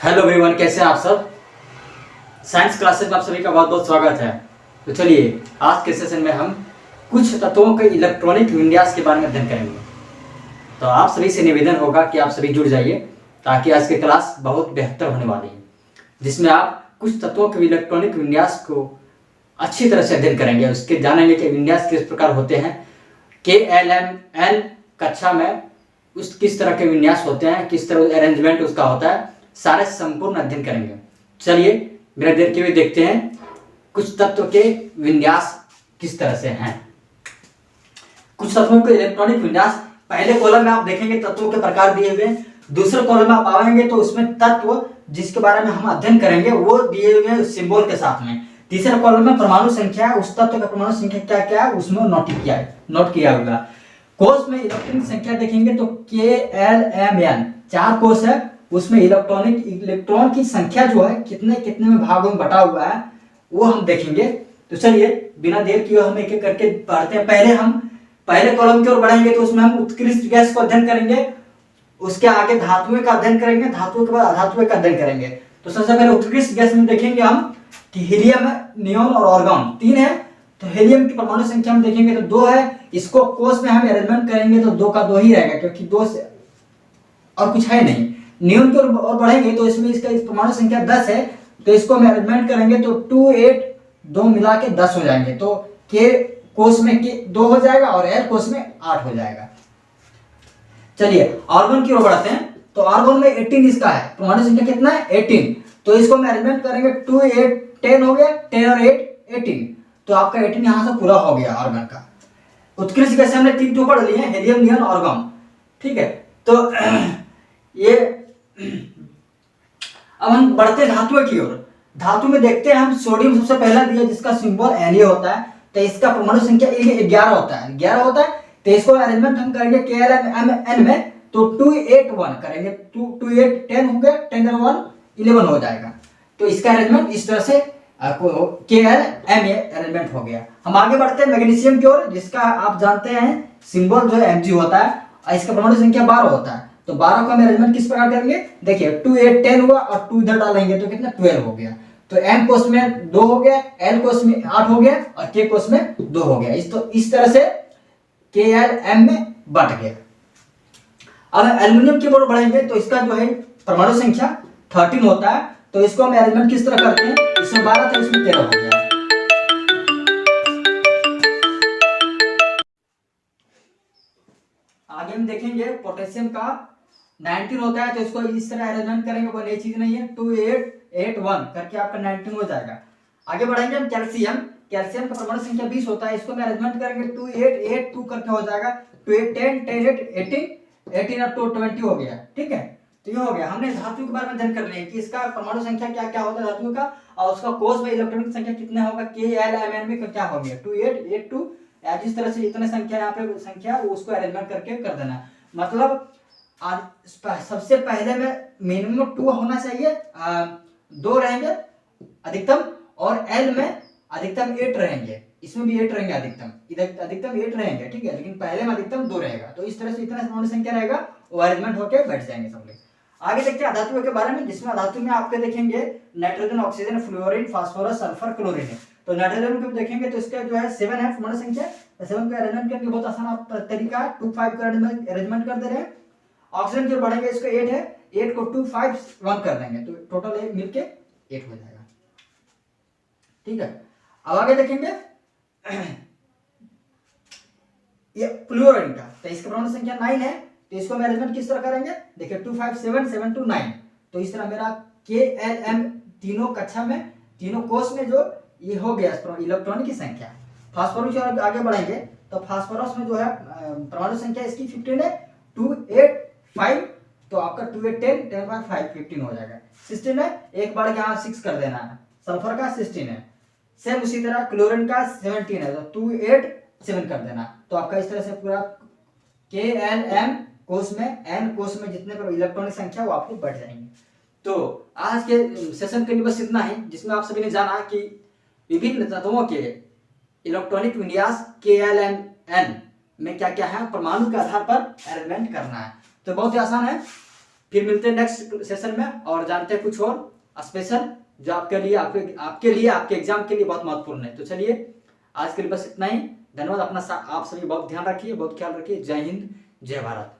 Hello everyone, कैसे हैं आप सब। साइंस क्लासेस में आप सभी का बहुत बहुत स्वागत है। तो चलिए आज के सेशन में हम कुछ तत्वों के इलेक्ट्रॉनिक विन्यास के बारे में अध्ययन करेंगे। तो आप सभी से निवेदन होगा कि आप सभी जुड़ जाइए ताकि आज की क्लास बहुत बेहतर होने वाली है, जिसमें आप कुछ तत्वों के इलेक्ट्रॉनिक विन्यास को अच्छी तरह से अध्ययन करेंगे। उसके जानेंगे कि विन्यास किस प्रकार होते हैं, KLMN कक्षा में उस किस तरह के विन्यास होते हैं, किस तरह अरेंजमेंट उसका होता है, सारे संपूर्ण अध्ययन करेंगे। चलिए बिना देर के हुए देखते हैं कुछ तत्व के विन्यास किस तरह से हैं। कुछ तत्वों के इलेक्ट्रॉनिक विन्यास पहले कॉलम में आप देखेंगे तत्वों के प्रकार दिए हुए हैं। दूसरे कॉलम में आप आएंगे तो उसमें तत्व जिसके बारे में हम अध्ययन करेंगे वो दिए हुए हैं सिंबल के साथ में। तीसरे कॉलम में परमाणु संख्या है, उस तत्व का परमाणु संख्या क्या क्या है उसमें नोट किया होगा। कोष में इलेक्ट्रॉनिक संख्या देखेंगे तो KLMN 4 कोष है, उसमें इलेक्ट्रॉन की संख्या जो है कितने कितने में भागों में बटा हुआ है वो हम देखेंगे। तो चलिए बिना देर किए हम एक एक करके पढ़ते हैं। हम पहले कॉलम की ओर बढ़ेंगे तो उसमें हम उत्कृष्ट गैस को अध्ययन करेंगे, उसके आगे धातुओं का अध्ययन करेंगे, धातुओं के बाद अधातुओं का अध्ययन करेंगे। तो सबसे पहले उत्कृष्ट गैस में देखेंगे हम कि हीलियम है, नियोन और आर्गन 3 है। तो हीलियम की परमाणु संख्या में देखेंगे तो 2 है। इसको कोष में हम अरेंजमेंट करेंगे तो 2 का 2 ही रहेगा, क्योंकि 2 से और कुछ है नहीं। नियोन की ओर बढ़ेंगे तो इसमें इसका परमाणु संख्या 10 है, तो इसको हम अरेंजमेंट करेंगे तो 2 8 2 मिला के 10 हो जाएंगे। तो के कोष में के 2 हो जाएगा और एल कोष में 8 हो जाएगा। चलिए आर्गन की ओर बढ़ते हैं। तो आर्गन में 18 इसका है, परमाणु संख्या कितना है 18। तो इसको हम अरेंजमेंट करेंगे 2 8 10 हो गया, 10 और 8 18। तो आपका 18 यहां से पूरा हो गया आर्गन का। उत्कृष्ट गैस हमने 3 तो पढ़ लिए हैं, हीलियम, नियोन, आर्गन। ठीक है, तो ये अब हम बढ़ते धातुओं की ओर। धातु में देखते हैं हम सोडियम सबसे पहला दिया जिसका सिंबल Na होता है। तो इसका परमाणु संख्या 11 होता है, 11 होता है। तो इसको अरेंजमेंट हम करेंगे KLMN में तो 2 8 1 करेंगे, 2 8 10 हो गया, 10 और 1 11 हो जाएगा। तो इसका अरेंजमेंट इस तरह से KLMA अरेंजमेंट हो गया। हम आगे बढ़ते हैं मैग्नीशियम की ओर, जिसका आप जानते हैं सिंबल जो है Mg होता है और इसका परमाणु संख्या 12 होता है। तो 12 का अरेंजमेंट किस प्रकार करेंगे, देखिए 2 8 10 हुआ और 2 इधर डालेंगे तो कितना 12 हो गया। तो M कोष में 2 हो गया, L कोष में 8 हो गया और K कोष में 2 हो गया। इस तरह से KLM में बट गया। अब एल्युमिनियम की ओर बढ़ेंगे तो इसका जो है परमाणु संख्या 13 होता है। तो इसको हम अरेंजमेंट किस तरह करते हैं, इसमें 12 तो इसमें 13 हो गया। आगे हम देखेंगे पोटेशियम का 19 होता है। तो इसको इस तरह अरेंजमेंट करेंगे, कोई नई चीज नहीं है, 2 8 8 1 करके आपका 19 हो जाएगा। आगे बढ़ेंगे हम कैल्शियम का परमाणु संख्या 20 होता है। इसको हम अरेंजमेंट करेंगे 2 8 8 2 करके हो जाएगा, 2 8 10 10 8 18 18 और 2 20 हो गया। ठीक है, तो ये हो गया। हमने धातु के बारे में अध्ययन कर लिया कि इसका परमाणु संख्या क्या क्या होता है धातु का, और उसका कोष में इलेक्ट्रॉनिक संख्या कितना होगा KLMN में क्या हो गया 2 8 8 2। जिस तरह से इतने संख्या यहाँ पे संख्या उसको अरेंजमेंट करके कर देना। मतलब सबसे पहले में मिनिमम 2 होना चाहिए, 2 रहेंगे अधिकतम, और L में अधिकतम 8 रहेंगे, इसमें भी 8 रहेंगे अधिकतम, इधर अधिकतम 8 रहेंगे। ठीक है, लेकिन पहले में अधिकतम 2 रहेगा। तो इस तरह से इतना परमाणु संख्या रहेगा, वो अरेंजमेंट होकर बैठ जाएंगे सब लोग। आगे देखते हैं अधातुओं के बारे में, जिसमें अधातु में आपके देखेंगे nitrogen, oxygen, fluorine, phosphorus, sulphur, chlorine है। तो नाइट्रोजन को देखेंगे तो इसका जो है 7 है परमाणु संख्या। 7 का अरेंजमेंट करके बहुत आसान तरीका है, 2 5 का अरेंजमेंट कर दे रहे हैं। ऑक्सीजन की ओर बढ़ेंगे, इसको 8 है, 8 को 2 5 1 कर देंगे तो टोटल मिलके 8 हो जाएगा। ठीक है, अब आगे देखेंगे ये फ्लोरीन का। तो इसका परमाणु संख्या 9 है। तो इसको हम अरेंजमेंट किस तरह करेंगे, देखिए 2 5 7 7 2 9। तो इस तरह मेरा KLM तीनों कक्षा में तीनों कोष में जो ये हो गया इलेक्ट्रॉन की संख्या। फास्फोरस की ओर आगे बढ़ेंगे तो फास्फोरस में जो है परमाणु संख्या इसकी 15 है, 2 8 5। तो आपका 2 8 10 10 5 5 15 हो जाएगा। 16 है, एक बार यहाँ 6 कर देना है। सल्फर का 16 है, सेम उसी तरह क्लोरीन का 17 है, तो 2 8 7 कर देना। तो आपका इस तरह से पूरा KLM कोष में N कोष में जितने पर इलेक्ट्रॉनिक संख्या वो आपको बढ़ जाएंगे। तो आज के सेशन के लिए बस इतना ही, जिसमें आप सभी ने जाना कि विभिन्न तत्वों के इलेक्ट्रॉनिक विन्यास KLMN में क्या क्या है, परमाणु के आधार पर अरेंजमेंट करना है। तो बहुत ही आसान है। फिर मिलते हैं नेक्स्ट सेशन में और जानते हैं कुछ और स्पेशल जो आपके लिए आपके एग्जाम के लिए बहुत महत्वपूर्ण है। तो चलिए आज के लिए बस इतना ही। धन्यवाद। अपना आप सभी बहुत ध्यान रखिए, बहुत ख्याल रखिए। जय हिंद, जय भारत।